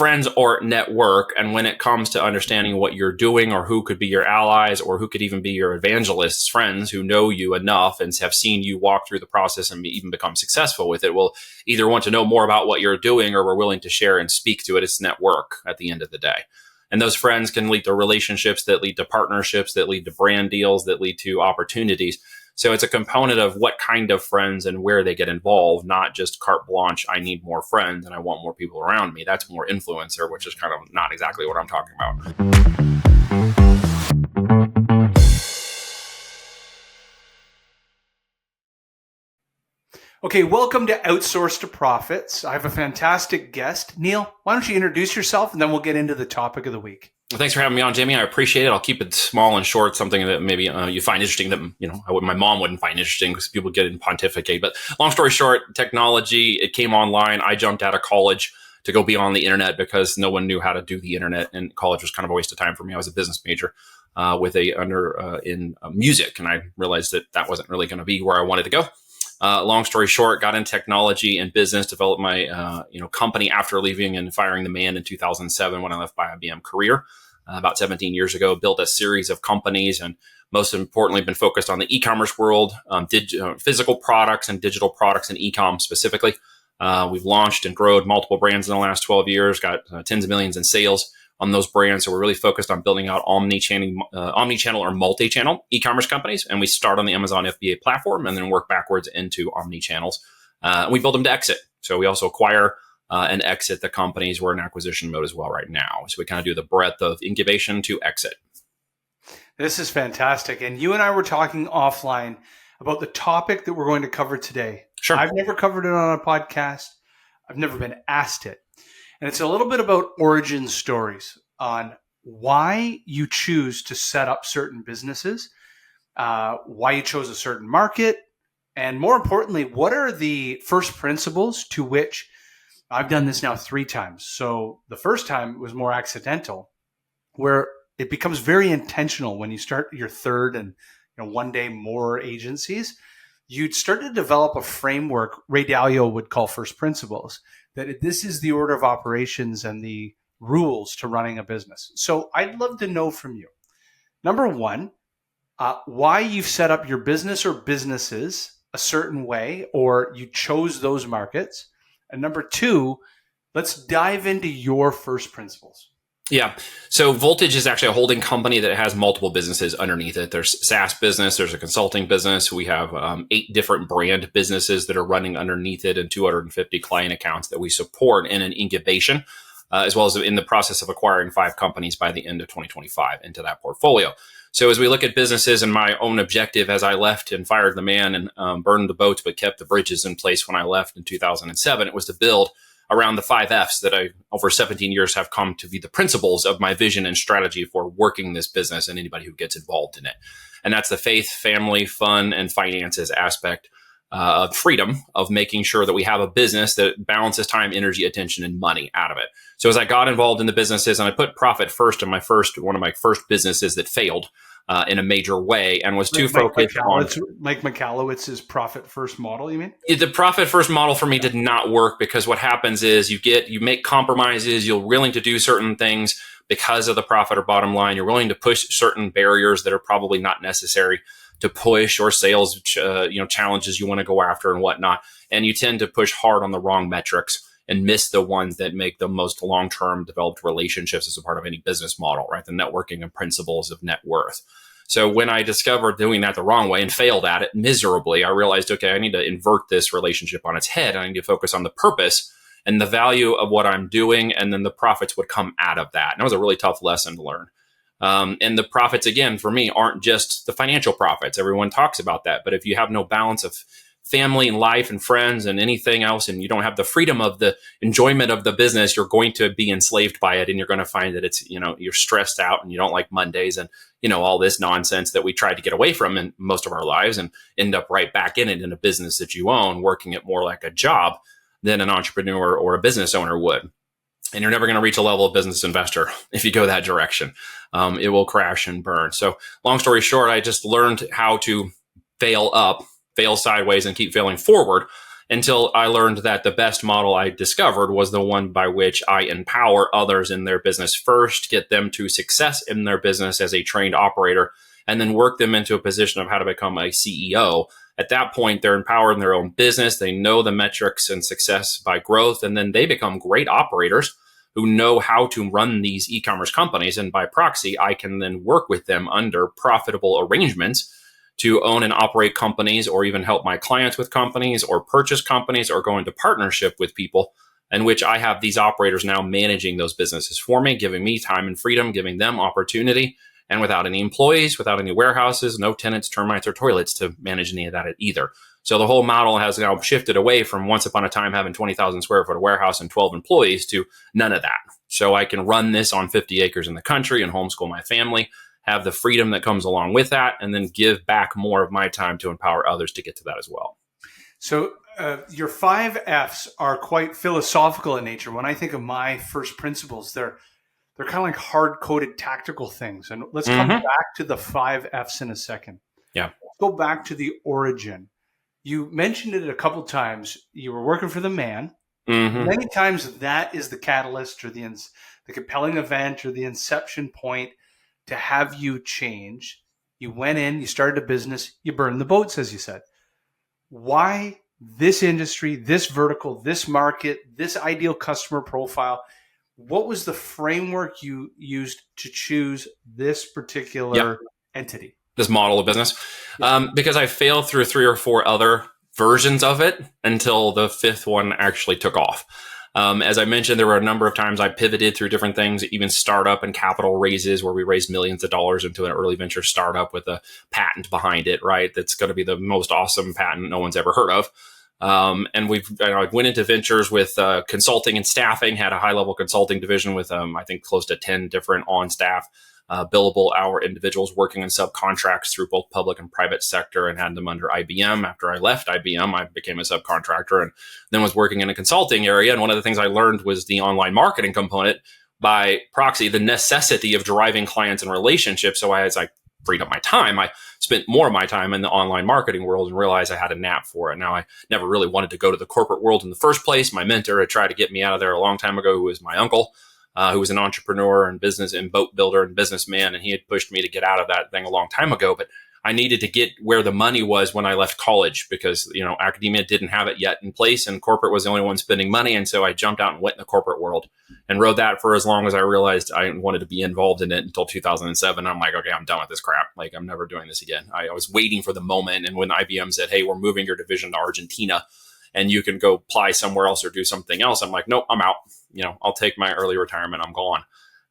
friends or network. And when it comes to understanding what you're doing or who could be your allies or who could even be your evangelists, friends who know you enough and have seen you walk through the process and even become successful with it, will either want to know more about what you're doing or we're willing to share and speak to it. It's network at the end of the day. And those friends can lead to relationships that lead to partnerships, that lead to brand deals, that lead to opportunities. So it's a component of what kind of friends and where they get involved, not just carte blanche, I need more friends and I want more people around me. That's more influencer, which is kind of not exactly what I'm talking about. Okay, welcome to Outsource to Profits. I have a fantastic guest. Neil, why don't you introduce yourself and then we'll get into the topic of the week. Well, thanks for having me on, Jamie. I appreciate it. I'll keep it small and short, something that maybe you find interesting that, my mom wouldn't find interesting because people get in pontificate. But long story short, technology, it came online. I jumped out of college to go be on the internet because no one knew how to do the internet. And college was kind of a waste of time for me. I was a business major with in music. And I realized that wasn't really going to be where I wanted to go. Long story short, got in technology and business, developed my company after leaving and firing the man in 2007 when I left my IBM career about 17 years ago. Built a series of companies and most importantly been focused on the e-commerce world, physical products and digital products and e-com specifically. We've launched and grown multiple brands in the last 12 years, got tens of millions in sales on those brands. So we're really focused on building out omni-channel or multi-channel e-commerce companies. And we start on the Amazon FBA platform and then work backwards into omni-channels. We build them to exit. So we also acquire and exit the companies. We're in acquisition mode as well right now. So we kind of do the breadth of incubation to exit. This is fantastic. And you and I were talking offline about the topic that we're going to cover today. Sure. I've never covered it on a podcast. I've never been asked it. And it's a little bit about origin stories on why you choose to set up certain businesses, why you chose a certain market, and more importantly, what are the first principles to which I've done this now 3 times. So the first time was more accidental, where it becomes very intentional when you start your third and one day more agencies. You'd start to develop a framework Ray Dalio would call first principles, that this is the order of operations and the rules to running a business. So I'd love to know from you, number one, why you've set up your business or businesses a certain way, or you chose those markets. And number two, let's dive into your first principles. Yeah. So Voltage is actually a holding company that has multiple businesses underneath it. There's SaaS business, there's a consulting business. We have 8 different brand businesses that are running underneath it and 250 client accounts that we support in an incubation, as well as in the process of acquiring 5 companies by the end of 2025 into that portfolio. So as we look at businesses and my own objective as I left and fired the man and burned the boats, but kept the bridges in place when I left in 2007, it was to build around the 5 F's that I, over 17 years, have come to be the principles of my vision and strategy for working this business and anybody who gets involved in it. And that's the faith, family, fun, and finances aspect of freedom, of making sure that we have a business that balances time, energy, attention, and money out of it. So as I got involved in the businesses and I put profit first in one of my first businesses that failed in a major way and was too focused on Mike Michalowicz's profit first model, you mean? The profit first model for me did not work because what happens is you make compromises, you're willing to do certain things because of the profit or bottom line. You're willing to push certain barriers that are probably not necessary to push, or sales challenges you want to go after and whatnot. And you tend to push hard on the wrong metrics and miss the ones that make the most long-term developed relationships as a part of any business model, right? The networking and principles of net worth. So when I discovered doing that the wrong way and failed at it miserably, I realized, okay, I need to invert this relationship on its head. I need to focus on the purpose and the value of what I'm doing, and then the profits would come out of that. And that was a really tough lesson to learn. And the profits, again, for me, aren't just the financial profits. Everyone talks about that. But if you have no balance of family and life and friends and anything else, and you don't have the freedom of the enjoyment of the business, you're going to be enslaved by it. And you're going to find that it's, you're stressed out and you don't like Mondays and, all this nonsense that we try to get away from in most of our lives and end up right back in it in a business that you own, working it more like a job than an entrepreneur or a business owner would. And you're never going to reach a level of business investor if you go that direction. It will crash and burn. So long story short, I just learned how to fail up, fail sideways, and keep failing forward. until I learned that the best model I discovered was the one by which I empower others in their business first, get them to success in their business as a trained operator, and then work them into a position of how to become a CEO. At that point, they're empowered in their own business. They know the metrics and success by growth, and then they become great operators who know how to run these e-commerce companies. And by proxy, I can then work with them under profitable arrangements to own and operate companies, or even help my clients with companies, or purchase companies, or go into partnership with people in which I have these operators now managing those businesses for me, giving me time and freedom, giving them opportunity, and without any employees, without any warehouses, no tenants, termites, or toilets to manage any of that either. So the whole model has now shifted away from once upon a time having 20,000 square foot warehouse and 12 employees to none of that. So I can run this on 50 acres in the country and homeschool my family, have the freedom that comes along with that, and then give back more of my time to empower others to get to that as well. So your 5 Fs are quite philosophical in nature. When I think of my first principles, they're kind of like hard-coded tactical things. And let's come back to the 5 Fs in a second. Yeah. Let's go back to the origin. You mentioned it a couple times. You were working for the man. Many times that is the catalyst, or the compelling event, or the inception point to have you change. You went in, you started a business, you burned the boats, as you said. Why this industry, this vertical, this market, this ideal customer profile? What was the framework you used to choose this particular entity? This model of business? Because I failed through 3 or 4 other versions of it until the 5th one actually took off. As I mentioned, there were a number of times I pivoted through different things, even startup and capital raises where we raised millions of dollars into an early venture startup with a patent behind it, right? That's going to be the most awesome patent no one's ever heard of. And I went into ventures with consulting and staffing, had a high level consulting division with, I think, close to 10 different on staff billable hour individuals working in subcontracts through both public and private sector, and had them under IBM. After I left IBM, I became a subcontractor and then was working in a consulting area. And one of the things I learned was the online marketing component, by proxy, the necessity of driving clients and relationships. So as I freed up my time, I spent more of my time in the online marketing world and realized I had a knack for it. Now, I never really wanted to go to the corporate world in the first place. My mentor had tried to get me out of there a long time ago, who was my uncle. Who was an entrepreneur and business and boat builder and businessman. And he had pushed me to get out of that thing a long time ago. But I needed to get where the money was when I left college, because, academia didn't have it yet in place and corporate was the only one spending money. And so I jumped out and went in the corporate world and rode that for as long as I realized I wanted to be involved in it, until 2007. I'm like, okay, I'm done with this crap. Like, I'm never doing this again. I was waiting for the moment. And when IBM said, hey, we're moving your division to Argentina and you can go apply somewhere else or do something else, I'm like, nope, I'm out. I'll take my early retirement. I'm gone.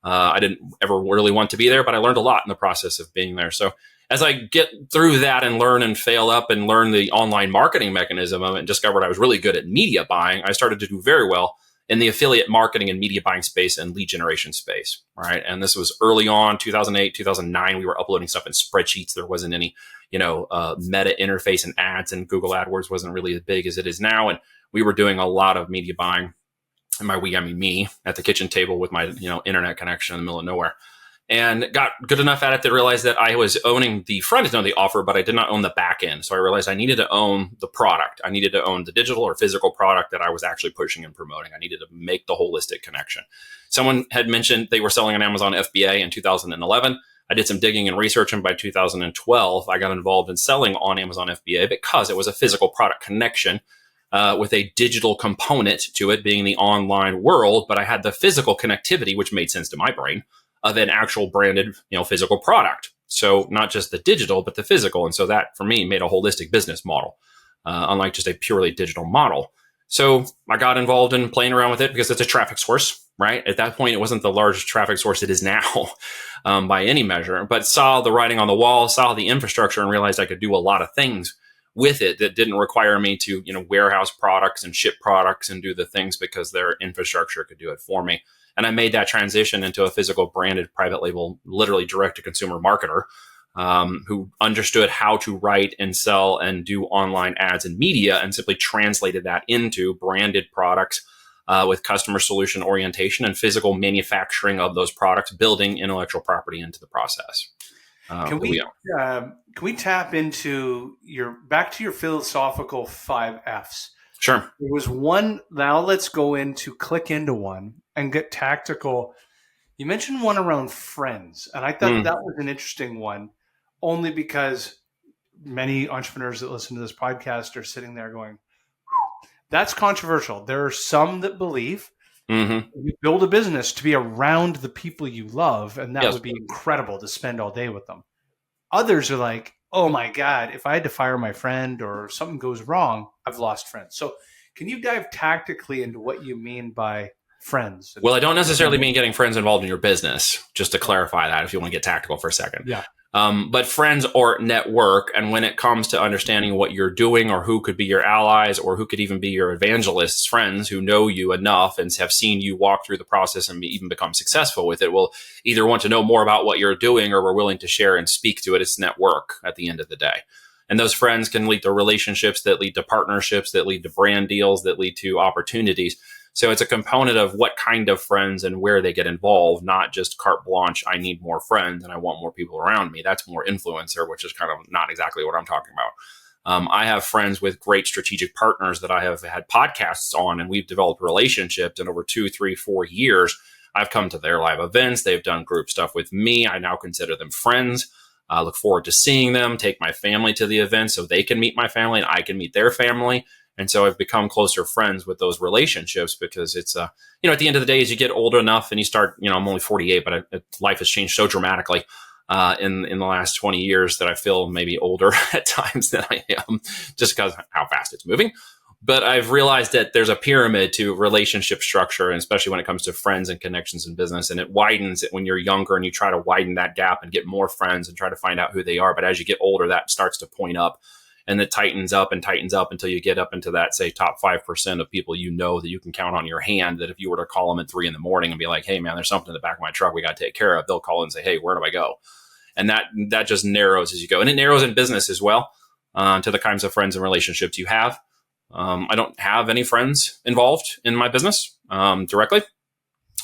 I didn't ever really want to be there, but I learned a lot in the process of being there. So as I get through that and learn and fail up and learn the online marketing mechanism of it, and discovered I was really good at media buying, I started to do very well in the affiliate marketing and media buying space and lead generation space, right? And this was early on, 2008, 2009. We were uploading stuff in spreadsheets. There wasn't any meta interface and ads, and Google AdWords wasn't really as big as it is now. And we were doing a lot of media buying, and by we, I mean me, at the kitchen table with my, internet connection in the middle of nowhere, and got good enough at it to realize that I was owning the front end of the offer, but I did not own the back end. So I realized I needed to own the product. I needed to own the digital or physical product that I was actually pushing and promoting. I needed to make the holistic connection. Someone had mentioned they were selling on Amazon FBA in 2011. I did some digging and research, and by 2012, I got involved in selling on Amazon FBA because it was a physical product connection with a digital component to it, being the online world. But I had the physical connectivity, which made sense to my brain, of an actual branded, physical product. So not just the digital, but the physical. And so that, for me, made a holistic business model, unlike just a purely digital model. So I got involved in playing around with it because it's a traffic source, right? At that point, it wasn't the largest traffic source it is now by any measure, but saw the writing on the wall, saw the infrastructure, and realized I could do a lot of things with it that didn't require me to, warehouse products and ship products and do the things, because their infrastructure could do it for me. And I made that transition into a physical branded private label, literally direct to consumer marketer, who understood how to write and sell and do online ads and media, and simply translated that into branded products with customer solution orientation and physical manufacturing of those products, building intellectual property into the process. Can we tap into back to your philosophical 5 Fs? Sure. There was one. Now let's click into one and get tactical. You mentioned one around friends, and I thought Mm, that was an interesting one, only because many entrepreneurs that listen to this podcast are sitting there going, that's controversial. There are some that believe hmm you build a business to be around the people you love, and that Yes. would be incredible to spend all day with them. Others are like, oh my God, if I had to fire my friend or something goes wrong, I've lost friends. So can you dive tactically into what you mean by friends? Well, I don't necessarily mean getting friends involved in your business, just to clarify that if you want to get tactical for a second. Yeah. But friends or network. And when it comes to understanding what you're doing or who could be your allies or who could even be your evangelists, friends who know you enough and have seen you walk through the process and even become successful with it, will either want to know more about what you're doing or we're willing to share and speak to it. It's network at the end of the day. And those friends can lead to relationships that lead to partnerships, that lead to brand deals, that lead to opportunities. So it's a component of what kind of friends and where they get involved, not just carte blanche. I need more friends and I want more people around me. That's more influencer, which is kind of not exactly what I'm talking about. I have friends with great strategic partners that I have had podcasts on, and we've developed relationships. And over 2, 3, 4 years, I've come to their live events. They've done group stuff with me. I now consider them friends. I look forward to seeing them, take my family to the event so they can meet my family and I can meet their family. And so I've become closer friends with those relationships because it's, at the end of the day, as you get older enough and you start, I'm only 48, but life has changed so dramatically in the last 20 years that I feel maybe older at times than I am just because how fast it's moving. But I've realized that there's a pyramid to relationship structure, and especially when it comes to friends and connections in business. And it widens it when you're younger and you try to widen that gap and get more friends and try to find out who they are. But as you get older, that starts to point up. And it tightens up until you get up into that, say, top 5% of people that you can count on your hand, that if you were to call them at 3 a.m. and be like, hey, man, there's something in the back of my truck we got to take care of, they'll call and say, hey, where do I go? And that just narrows as you go. And it narrows in business as well to the kinds of friends and relationships you have. I don't have any friends involved in my business directly.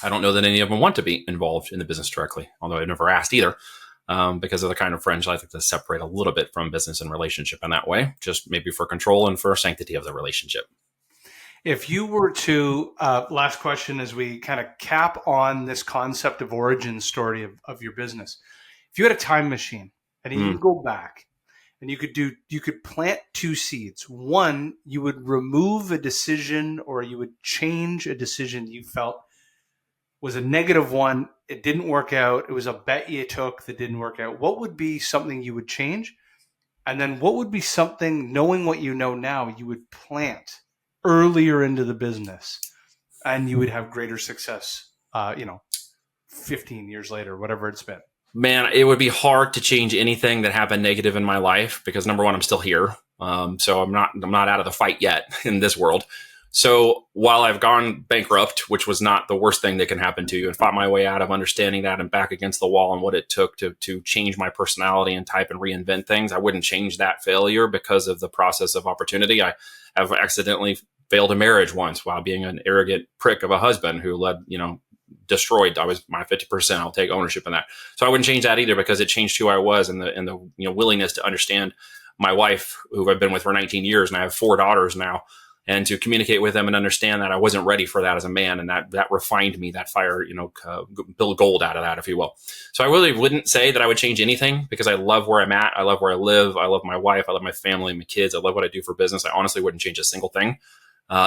I don't know that any of them want to be involved in the business directly, although I've never asked either. Because of the kind of friends I like to separate a little bit from business and relationship in that way, just maybe for control and for sanctity of the relationship. If you were to, last question as we kind of cap on this concept of origin story of your business. If you had a time machine and you could go back and you could plant 2 seeds. One, you would remove a decision or you would change a decision you felt was a negative one. It didn't work out. It was a bet you took that didn't work out. What would be something you would change? And then what would be something, knowing what you know now, you would plant earlier into the business and you would have greater success, 15 years later, whatever it's been? Man, it would be hard to change anything that happened negative in my life because number one, I'm still here. So I'm not out of the fight yet in this world. So while I've gone bankrupt, which was not the worst thing that can happen to you, and fought my way out of understanding that and back against the wall and what it took to change my personality and type and reinvent things, I wouldn't change that failure because of the process of opportunity. I have accidentally failed a marriage once while being an arrogant prick of a husband who destroyed. I was my 50%. I'll take ownership in that. So I wouldn't change that either because it changed who I was and the willingness to understand my wife, who I've been with for 19 years, and I have 4 daughters now. And to communicate with them and understand that I wasn't ready for that as a man. And that refined me, that fire, build gold out of that, if you will. So I really wouldn't say that I would change anything because I love where I'm at. I love where I live. I love my wife. I love my family, my kids. I love what I do for business. I honestly wouldn't change a single thing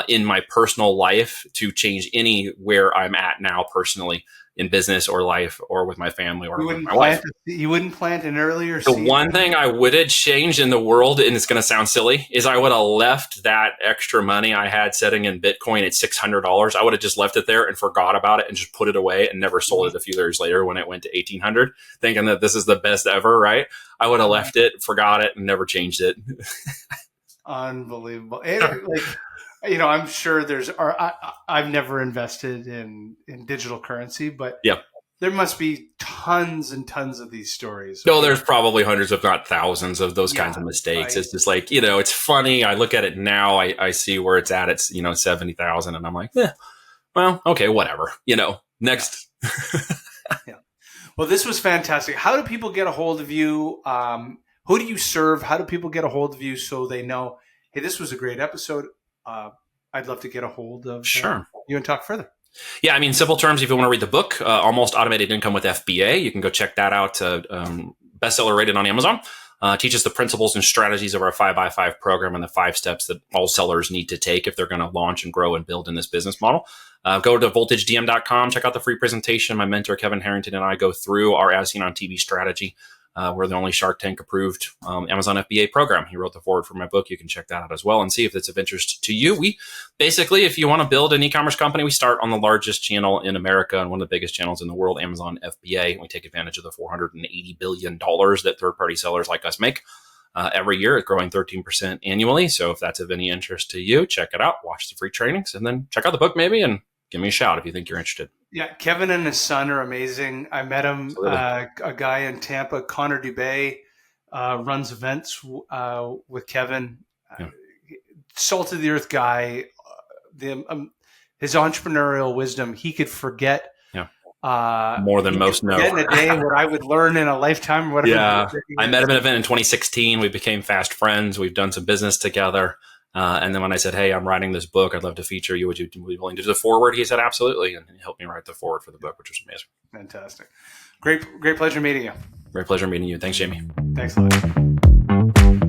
in my personal life to change anywhere I'm at now personally in business or life or with my family or with my wife. You wouldn't plant an earlier The seed? one thing I would have changed in the world, and it's going to sound silly, is I would have left that extra money I had sitting in Bitcoin at $600. I would have just left it there and forgot about it and just put it away and never sold it a few years later when it went to 1,800, thinking that this is the best ever, right? I would have left it, forgot it, and never changed it. Unbelievable. I'm sure I've never invested in digital currency, but Yeah. there must be tons and tons of these stories. No, there's probably hundreds, if not thousands, of those kinds of mistakes. Right. It's just like, it's funny. I look at it now. I see where it's at. It's, 70,000. And I'm like, well, okay, whatever. Next. Yeah. Well, this was fantastic. How do people get a hold of you? Who do you serve? How do people get a hold of you so they know, hey, this was a great episode. I'd love to get a hold of Sure. you and talk further. Yeah, I mean, simple terms, if you want to read the book, Almost Automated Income with FBA, you can go check that out. Bestseller rated on Amazon. Teaches the principles and strategies of our 5x5 program and the 5 steps that all sellers need to take if they're going to launch and grow and build in this business model. Go to voltagedm.com, check out the free presentation. My mentor, Kevin Harrington, and I go through our as seen on TV strategy. We're the only Shark Tank approved Amazon FBA program. He wrote the forward for my book. You can check that out as well and see if it's of interest to you. We basically, if you want to build an e-commerce company, we start on the largest channel in America and one of the biggest channels in the world, Amazon FBA. We take advantage of the $480 billion that third-party sellers like us make every year. It's growing 13% annually. So if that's of any interest to you, check it out. Watch the free trainings and then check out the book maybe and give me a shout if you think you're interested. Yeah, Kevin and his son are amazing. I met him, a guy in Tampa, Connor Dubé, runs events with Kevin. Yeah. Salt of the earth guy. His entrepreneurial wisdom, he could forget more than most know. In a day what I would learn in a lifetime. Or whatever. Yeah, I met him at an event in 2016. We became fast friends. We've done some business together. And then when I said, hey, I'm writing this book, I'd love to feature you. Would you be willing to do the foreword? He said, absolutely. And he helped me write the foreword for the book, which was amazing. Fantastic. Great pleasure meeting you. Great pleasure meeting you. Thanks, Jamie. Thanks a lot.